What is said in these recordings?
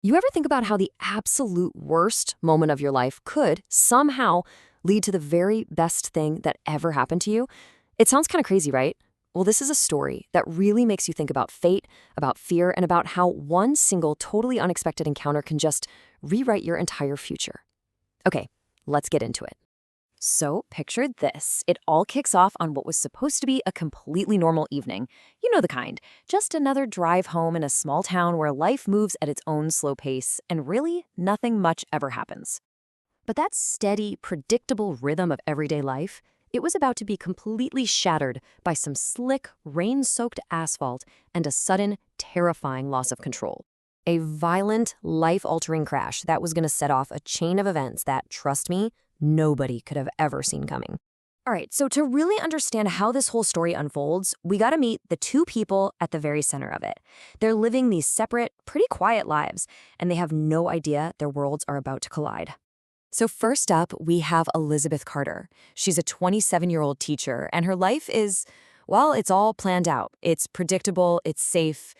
You ever think about how the absolute worst moment of your life could somehow lead to the very best thing that ever happened to you? It sounds kind of crazy, right? Well, this is a story that really makes you think about fate, about fear, and about how one single totally unexpected encounter can just rewrite your entire future. Okay, let's get into it. So, picture this. It all kicks off on what was supposed to be a completely normal evening. You know the kind. Just another drive home in a small town where life moves at its own slow pace, and really, nothing much ever happens. But that steady, predictable rhythm of everyday life, it was about to be completely shattered by some slick, rain-soaked asphalt and a sudden, terrifying loss of control. A violent, life-altering crash that was going to set off a chain of events that, trust me, nobody could have ever seen coming. All right, so to really understand how this whole story unfolds, we got to meet the two people at the very center of it. They're living these separate, pretty quiet lives, and they have no idea their worlds are about to collide. So first up, we have Elizabeth Carter. She's a 27-year-old teacher, and her life is, well, it's all planned out. It's predictable, it's safe,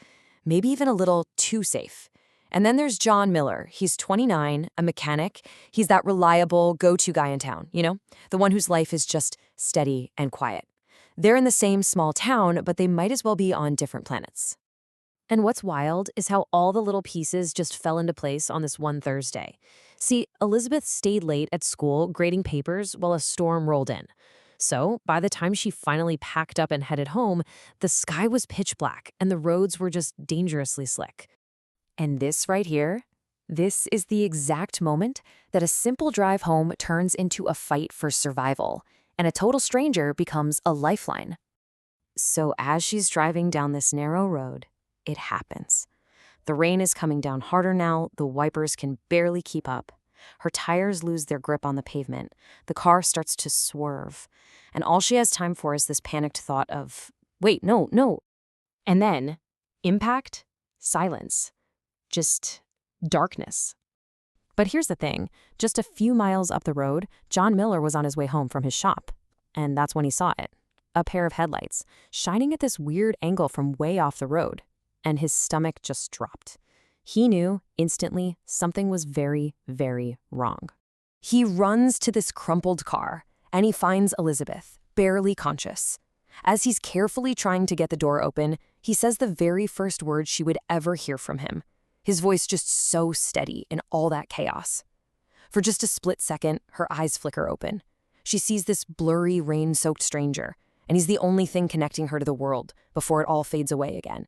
maybe even a little too safe. And then there's John Miller. He's 29, a mechanic. He's that reliable go-to guy in town, the one whose life is just steady and quiet. They're in the same small town, but they might as well be on different planets. And what's wild is how all the little pieces just fell into place on this one Thursday. See, Elizabeth stayed late at school grading papers while a storm rolled in. So, by the time she finally packed up and headed home, the sky was pitch black and the roads were just dangerously slick. And this right here, this is the exact moment that a simple drive home turns into a fight for survival, and a total stranger becomes a lifeline. So as she's driving down this narrow road, it happens. The rain is coming down harder now, the wipers can barely keep up. Her tires lose their grip on the pavement, the car starts to swerve, and all she has time for is this panicked thought of, wait, no. And then, impact, silence. Just darkness. But here's the thing. Just a few miles up the road, John Miller was on his way home from his shop. And that's when he saw it. A pair of headlights, shining at this weird angle from way off the road. And his stomach just dropped. He knew, instantly, something was very, very wrong. He runs to this crumpled car, and he finds Elizabeth, barely conscious. As he's carefully trying to get the door open, he says the very first words she would ever hear from him. His voice just so steady in all that chaos. For just a split second, her eyes flicker open. She sees this blurry, rain-soaked stranger, and he's the only thing connecting her to the world before it all fades away again.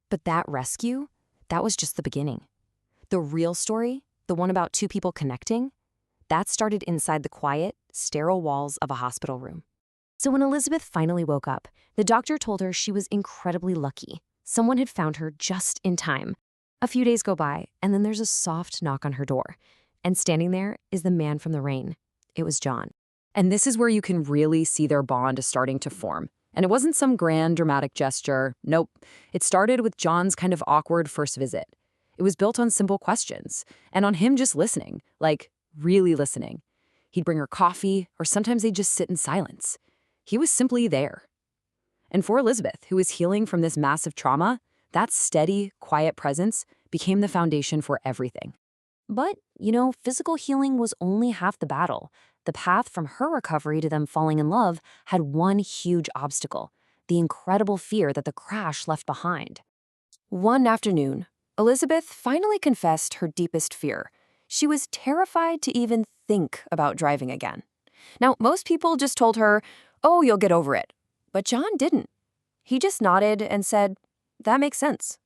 But that rescue, that was just the beginning. The real story, the one about two people connecting, that started inside the quiet, sterile walls of a hospital room. So when Elizabeth finally woke up, the doctor told her she was incredibly lucky. Someone had found her just in time. A few days go by, and then there's a soft knock on her door. And standing there is the man from the rain. It was John. And this is where you can really see their bond starting to form. And it wasn't some grand, dramatic gesture. Nope. It started with John's kind of awkward first visit. It was built on simple questions, and on him just listening, like really listening. He'd bring her coffee, or sometimes they'd just sit in silence. He was simply there. And for Elizabeth, who was healing from this massive trauma, that steady, quiet presence became the foundation for everything. But, physical healing was only half the battle. The path from her recovery to them falling in love had one huge obstacle, the incredible fear that the crash left behind. One afternoon, Elizabeth finally confessed her deepest fear. She was terrified to even think about driving again. Now, most people just told her, "Oh, you'll get over it." But John didn't. He just nodded and said, "That makes sense."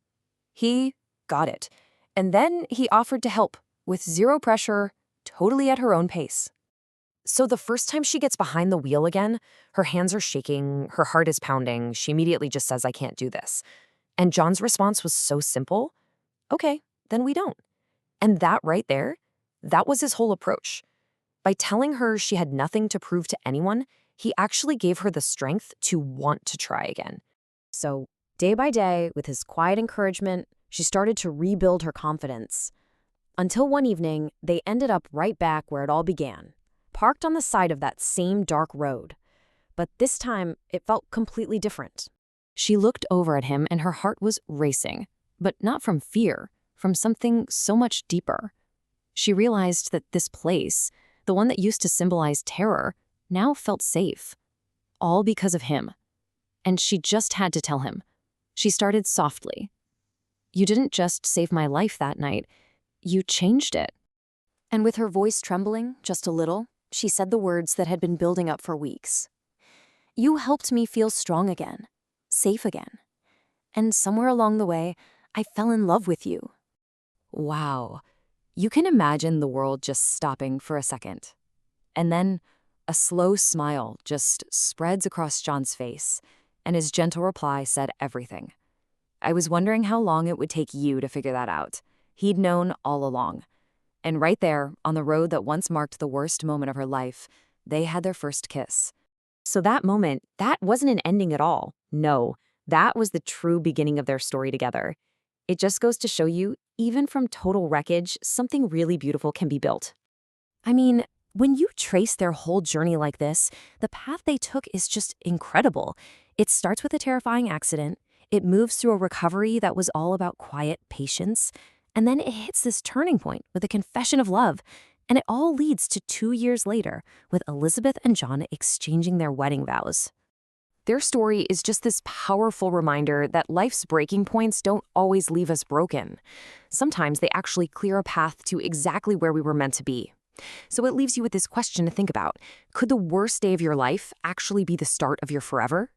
He got it. And then he offered to help, with zero pressure, totally at her own pace. So the first time she gets behind the wheel again, her hands are shaking, her heart is pounding. She immediately just says, "I can't do this." And John's response was so simple. "Okay, then we don't." And that right there, that was his whole approach. By telling her she had nothing to prove to anyone, he actually gave her the strength to want to try again. So day by day, with his quiet encouragement, she started to rebuild her confidence. Until one evening, they ended up right back where it all began, parked on the side of that same dark road. But this time, it felt completely different. She looked over at him and her heart was racing, but not from fear, from something so much deeper. She realized that this place, the one that used to symbolize terror, now felt safe. All because of him. And she just had to tell him. She started softly. "You didn't just save my life that night. You changed it." And with her voice trembling just a little, she said the words that had been building up for weeks. "You helped me feel strong again, safe again. And somewhere along the way, I fell in love with you." Wow. You can imagine the world just stopping for a second. And then a slow smile just spreads across John's face, and his gentle reply said everything. "I was wondering how long it would take you to figure that out." He'd known all along. And right there, on the road that once marked the worst moment of her life, they had their first kiss. So that moment, that wasn't an ending at all. No, that was the true beginning of their story together. It just goes to show you, even from total wreckage, something really beautiful can be built. I mean, when you trace their whole journey like this, the path they took is just incredible. It starts with a terrifying accident, it moves through a recovery that was all about quiet patience, and then it hits this turning point with a confession of love. And it all leads to 2 years later, with Elizabeth and John exchanging their wedding vows. Their story is just this powerful reminder that life's breaking points don't always leave us broken. Sometimes they actually clear a path to exactly where we were meant to be. So it leaves you with this question to think about. Could the worst day of your life actually be the start of your forever?